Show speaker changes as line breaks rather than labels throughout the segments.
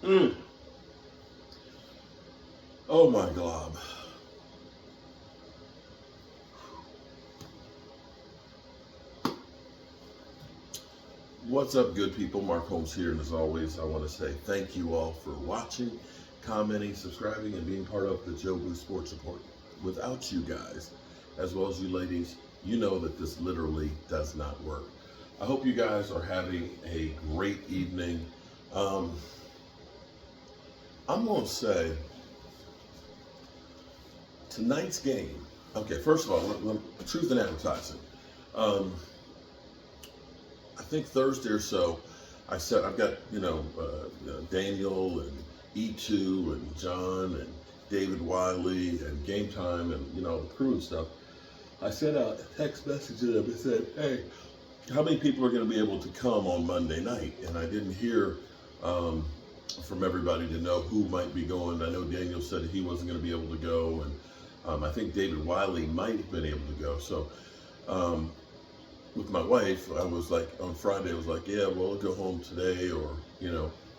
Mm. Oh my glob. What's up, good people? Mark Holmes here, and as always, I want to say thank you all for watching, commenting, subscribing, and being part of the Joe Boo Sports Report. Without you guys, as well as you ladies, you know that this literally does not work. I hope you guys are having a great evening. Um, I'm going to say tonight's game. Okay, first of all, truth in advertising. Um, I think Thursday or so, I said I've got Daniel and E2 and John and David Wiley and Game Time and the crew and stuff. I sent out a text message to them and said, "Hey, how many people are going to be able to come on Monday night?" And I didn't hear um, from everybody to know who might be going. I know Daniel said he wasn't going to be able to go, and I think David Wiley might have been able to go. So. Um, with my wife, I was like, on Friday, I was like, yeah, well, I'll go home today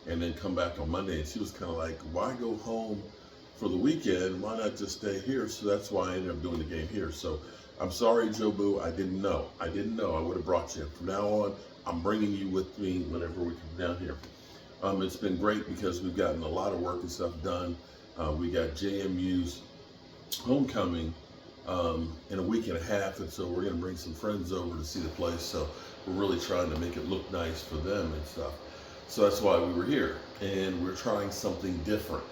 and then come back on Monday. And she was kind of like, why go home for the weekend? Why not just stay here? So that's why I ended up doing the game here. So I'm sorry, Joe Boo. I didn't know. I would have brought you. From now on, I'm bringing you with me whenever we come down here. It's been great because we've gotten a lot of work and stuff done. We got JMU's homecoming in a week and a half, and so we're going to bring some friends over to see the place. So we're really trying to make it look nice for them and stuff. So that's why we were here, and we're trying something different.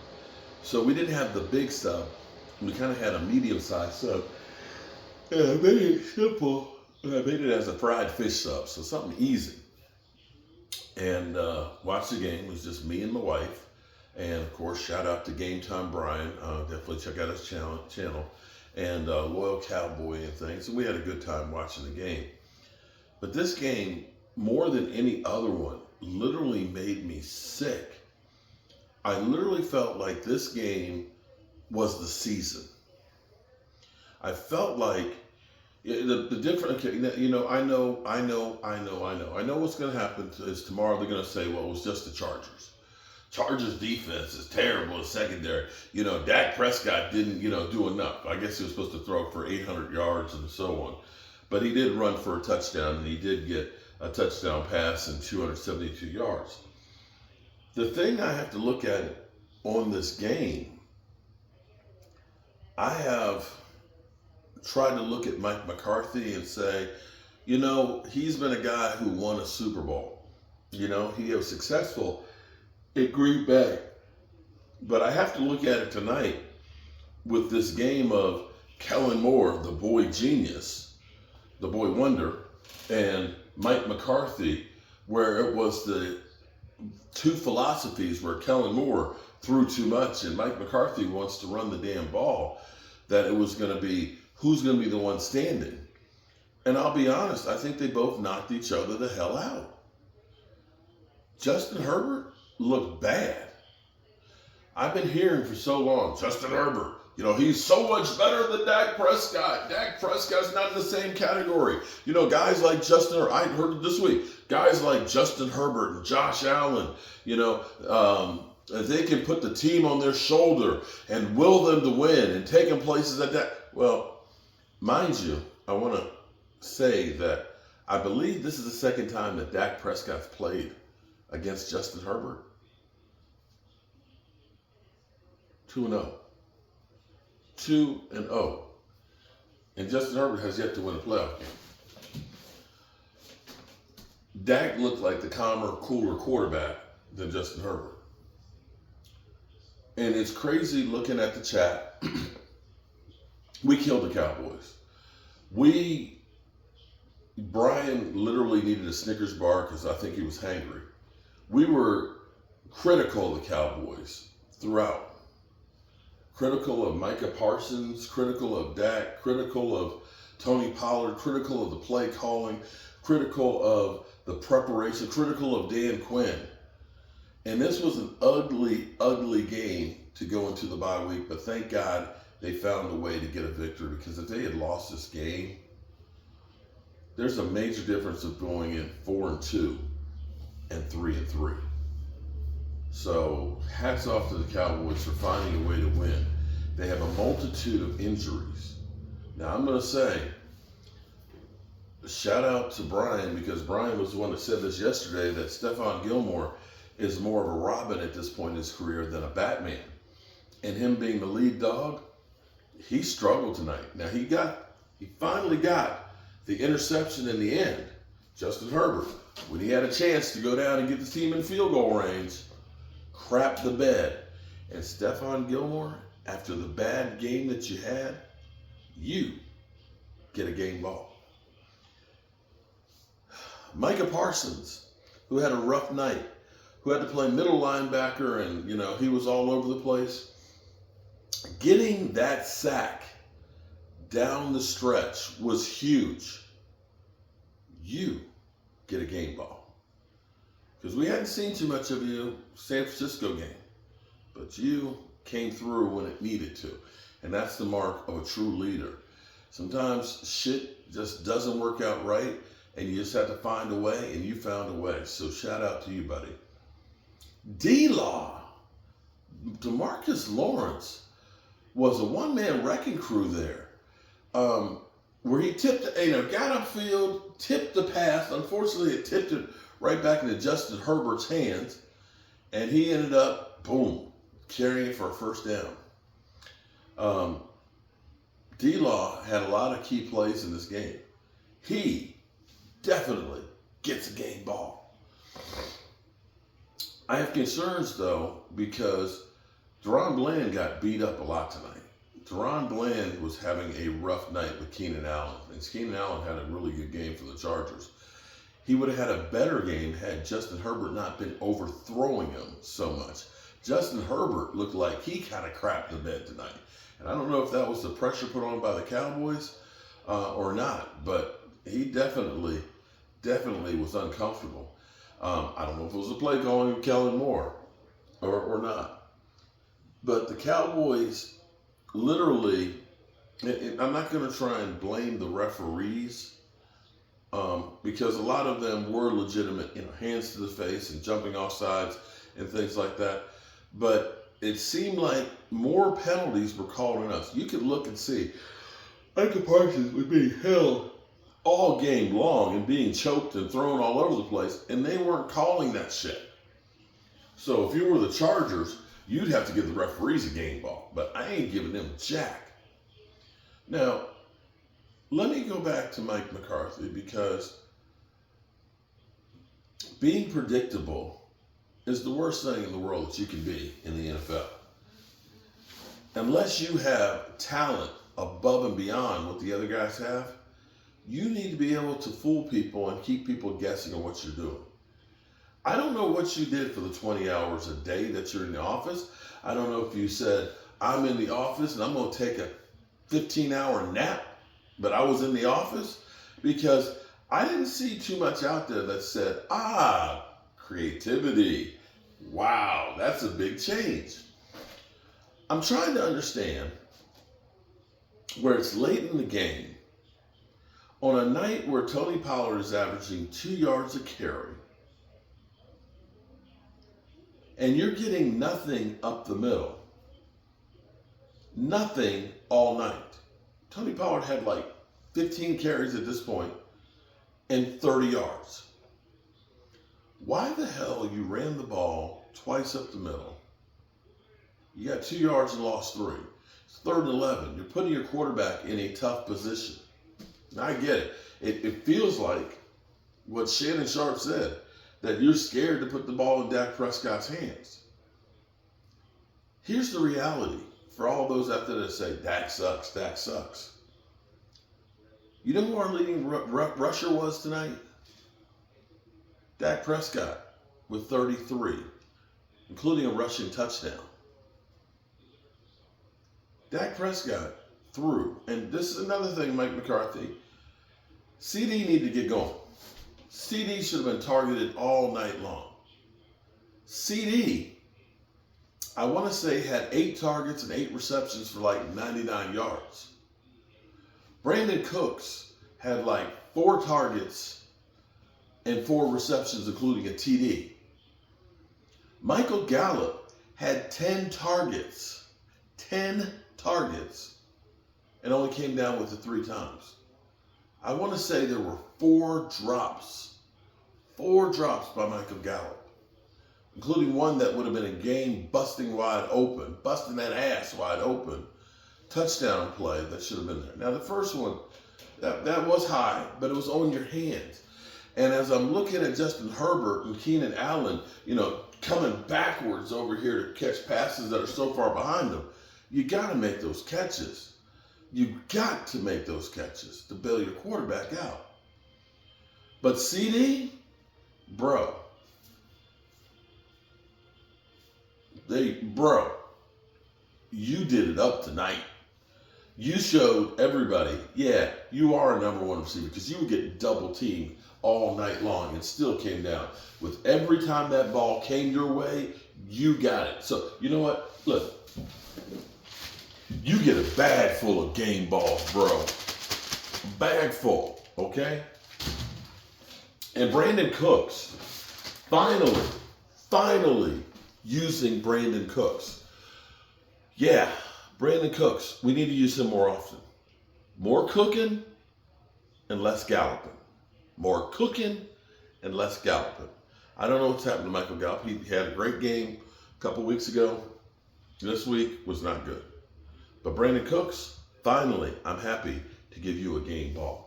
So we didn't have the big sub. We kind of had a medium-sized sub. And I made it simple. I made it as a fried fish sub, so something easy. And watched the game. It was just me and my wife. And of course, shout out to Game Time Brian. Definitely check out his channel. And loyal Cowboy and things. And we had a good time watching the game. But this game, more than any other one, literally made me sick. I literally felt like this game was the season. I felt like the different, okay, I know what's going to happen is tomorrow they're going to say, well, it was just the Chargers. Chargers defense is terrible in secondary. Dak Prescott didn't, do enough. I guess he was supposed to throw for 800 yards and so on. But he did run for a touchdown, and he did get a touchdown pass and 272 yards. The thing I have to look at on this game, I have tried to look at Mike McCarthy and say, he's been a guy who won a Super Bowl. He was successful at Green Bay. But I have to look at it tonight with this game of Kellen Moore, the boy genius, the boy wonder, and Mike McCarthy, where it was the two philosophies where Kellen Moore threw too much and Mike McCarthy wants to run the damn ball, that it was going to be who's going to be the one standing. And I'll be honest, I think they both knocked each other the hell out. Justin Herbert looked bad. I've been hearing for so long, Justin Herbert, he's so much better than Dak Prescott. Dak Prescott's not in the same category. Guys like Justin, I heard it this week, guys like Justin Herbert and Josh Allen, they can put the team on their shoulder and will them to win and take them places like that. Well, mind you, I want to say that I believe this is the second time that Dak Prescott's played against Justin Herbert. 2-0. 2-0. And Justin Herbert has yet to win a playoff game. Dak looked like the calmer, cooler quarterback than Justin Herbert. And it's crazy looking at the chat. We killed the Cowboys. Brian literally needed a Snickers bar because I think he was hangry. We were critical of the Cowboys throughout. Critical of Micah Parsons, critical of Dak, critical of Tony Pollard, critical of the play calling, critical of the preparation, critical of Dan Quinn. And this was an ugly, ugly game to go into the bye week, but thank God they found a way to get a victory, because if they had lost this game, there's a major difference of going in 4-2 and 3-3. So hats off to the Cowboys for finding a way to win. They have a multitude of injuries. Now I'm going to say, shout out to Brian, because Brian was the one that said this yesterday, that Stephon Gilmore is more of a Robin at this point in his career than a Batman. And him being the lead dog, he struggled tonight. Now he finally got the interception in the end. Justin Herbert, when he had a chance to go down and get the team in field goal range, crapped the bed. And Stephon Gilmore, after the bad game that you had, you get a game ball. Micah Parsons, who had a rough night, who had to play middle linebacker, and he was all over the place. Getting that sack down the stretch was huge. You get a game ball. Because we hadn't seen too much of you San Francisco game. But you came through when it needed to. And that's the mark of a true leader. Sometimes shit just doesn't work out right, and you just have to find a way, and you found a way. So shout out to you, buddy. D-Law, DeMarcus Lawrence was a one-man wrecking crew there, where he tipped, got upfield, tipped the pass. Unfortunately, it tipped it right back into Justin Herbert's hands, and he ended up, boom, carrying it for a first down. D-Law had a lot of key plays in this game. He definitely gets a game ball. I have concerns, though, because Deron Bland got beat up a lot tonight. Deron Bland was having a rough night with Keenan Allen, and Keenan Allen had a really good game for the Chargers. He would have had a better game had Justin Herbert not been overthrowing him so much. Justin Herbert looked like he kind of crapped the bed tonight. And I don't know if that was the pressure put on by the Cowboys or not, but he definitely was uncomfortable. I don't know if it was a play calling of Kellen Moore or not. But the Cowboys literally, and I'm not going to try and blame the referees, because a lot of them were legitimate, hands to the face and jumping off sides and things like that. But it seemed like more penalties were called on us. You could look and see Micah Parsons was being held all game long and being choked and thrown all over the place, and they weren't calling that shit. So if you were the Chargers, you'd have to give the referees a game ball, but I ain't giving them jack. Now, let me go back to Mike McCarthy, because being predictable is the worst thing in the world that you can be in the NFL. Unless you have talent above and beyond what the other guys have, you need to be able to fool people and keep people guessing on what you're doing. I don't know what you did for the 20 hours a day that you're in the office. I don't know if you said, I'm in the office and I'm going to take a 15-hour nap, but I was in the office, because I didn't see too much out there that said, creativity. Wow, that's a big change. I'm trying to understand where it's late in the game, on a night where Tony Pollard is averaging 2 yards a carry, and you're getting nothing up the middle. Nothing all night. Tony Pollard had like 15 carries at this point and 30 yards. Why the hell you ran the ball twice up the middle? You got 2 yards and lost 3. It's 3rd and 11. You're putting your quarterback in a tough position. Now, I get it. It feels like what Shannon Sharp said, that you're scared to put the ball in Dak Prescott's hands. Here's the reality for all those out there that say, Dak sucks, Dak sucks. You know who our leading rusher was tonight? Dak Prescott with 33, including a rushing touchdown. Dak Prescott threw, and this is another thing, Mike McCarthy, CD needed to get going. CD should have been targeted all night long. CD, I want to say, had 8 targets and 8 receptions for like 99 yards. Brandon Cooks had like 4 targets and 4 receptions, including a TD. Michael Gallup had 10 targets. 10 targets. And only came down with it 3 times. I want to say there were 4 drops. 4 drops by Michael Gallup, including one that would have been a game busting wide open, busting that ass wide open, touchdown play that should have been there. Now the first one, that was high, but it was on your hands. And as I'm looking at Justin Herbert and Keenan Allen, coming backwards over here to catch passes that are so far behind them, you got to make those catches. You got to make those catches to bail your quarterback out. But CD, bro, you did it up tonight. You showed everybody, yeah, you are a number 1 receiver, because you would get double teamed all night long and still came down. With every time that ball came your way, you got it. So, you know what? Look, you get a bag full of game balls, bro. A bag full, okay? And Brandon Cooks, finally using Brandon Cooks. Yeah, Brandon Cooks, we need to use him more often. More cooking and less galloping. More cooking and less galloping. I don't know what's happened to Michael Gallup. He had a great game a couple weeks ago. This week was not good. But Brandon Cooks, finally, I'm happy to give you a game ball.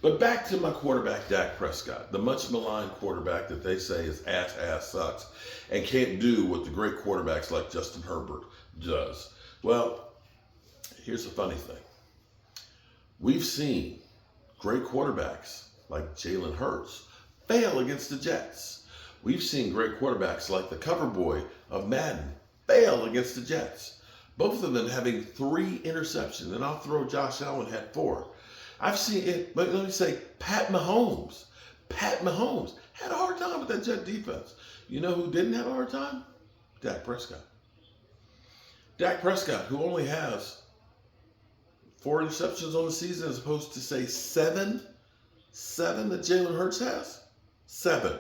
But back to my quarterback, Dak Prescott, the much maligned quarterback that they say is ass sucks and can't do what the great quarterbacks like Justin Herbert does. Well, here's the funny thing. We've seen great quarterbacks like Jalen Hurts fail against the Jets. We've seen great quarterbacks like the cover boy of Madden fail against the Jets. Both of them having 3 interceptions, and I'll throw Josh Allen had 4. I've seen it, but let me say, Pat Mahomes had a hard time with that Jet defense. You know who didn't have a hard time? Dak Prescott. Dak Prescott, who only has 4 interceptions on the season as opposed to, say, 7 that Jalen Hurts has? 7.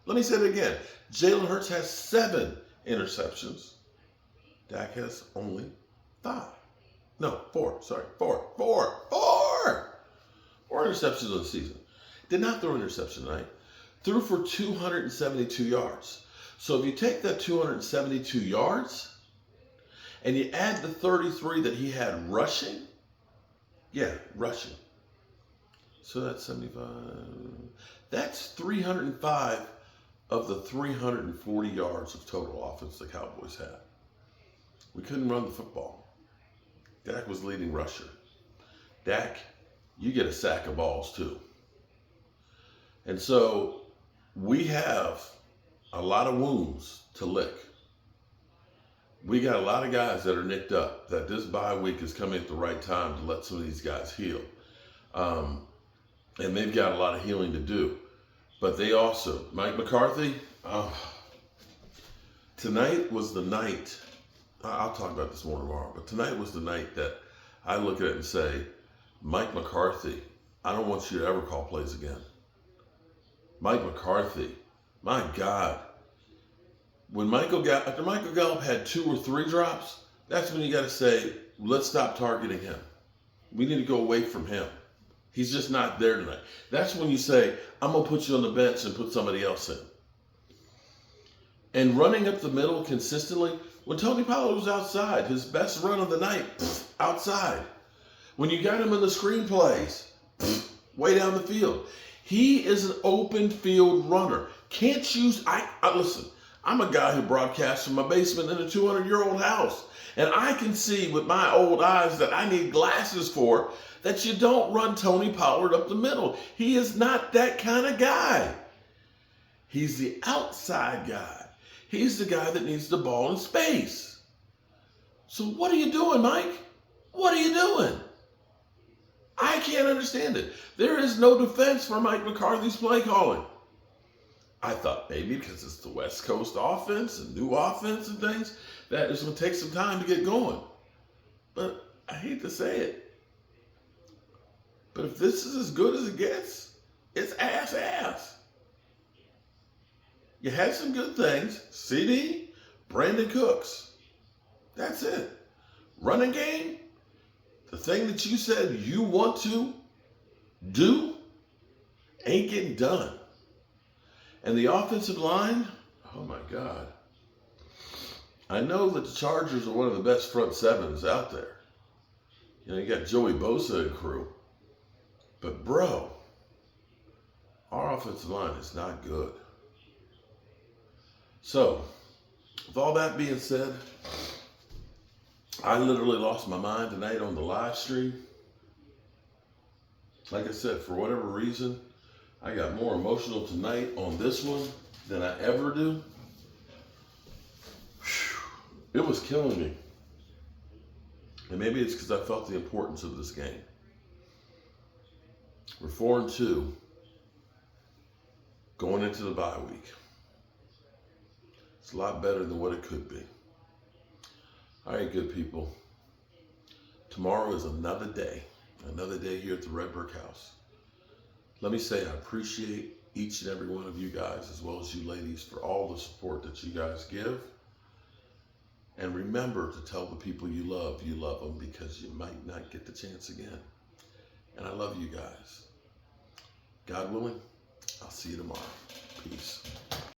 Let me say it again. Jalen Hurts has 7 interceptions. Dak has only 5. No, 4. Sorry, 4. 4 interceptions on the season. Did not throw an interception tonight. Threw for 272 yards. So if you take that 272 yards and you add the 33 that he had rushing, rushing. So that's 75. That's 305 of the 340 yards of total offense the Cowboys had. We couldn't run the football. Dak was leading rusher. Dak, you get a sack of balls too. And so we have a lot of wounds to lick. We got a lot of guys that are nicked up, that this bye week is coming at the right time to let some of these guys heal. And they've got a lot of healing to do. But they also, Mike McCarthy, tonight was the night, I'll talk about this more tomorrow, but tonight was the night that I look at it and say, Mike McCarthy, I don't want you to ever call plays again. Mike McCarthy, my God. After Michael Gallup had 2 or 3 drops, that's when you got to say, let's stop targeting him. We need to go away from him. He's just not there tonight. That's when you say, I'm going to put you on the bench and put somebody else in. And running up the middle consistently, when Tony Pollard was outside, his best run of the night, outside. When you got him in the screenplays, way down the field. He is an open field runner. Can't use, listen, I'm a guy who broadcasts from my basement in a 200-year-old house. And I can see with my old eyes that I need glasses for that you don't run Tony Pollard up the middle. He is not that kind of guy. He's the outside guy. He's the guy that needs the ball in space. So what are you doing, Mike? What are you doing? I can't understand it. There is no defense for Mike McCarthy's play calling. I thought maybe because it's the West Coast offense and new offense and things, that it's going to take some time to get going. But I hate to say it. But if this is as good as it gets, it's ass. You had some good things. CD, Brandon Cooks. That's it. Running game, the thing that you said you want to do ain't getting done. And the offensive line, oh my God. I know that the Chargers are one of the best front sevens out there. You know, you got Joey Bosa and crew. But bro, our offensive line is not good. So, with all that being said, I literally lost my mind tonight on the live stream. Like I said, for whatever reason, I got more emotional tonight on this one than I ever do. It was killing me. And maybe it's because I felt the importance of this game. We're 4-2 going into the bye week. It's a lot better than what it could be. All right, good people. Tomorrow is another day here at the Red Brick House. Let me say I appreciate each and every one of you guys, as well as you ladies, for all the support that you guys give. And remember to tell the people you love them, because you might not get the chance again. And I love you guys. God willing, I'll see you tomorrow. Peace.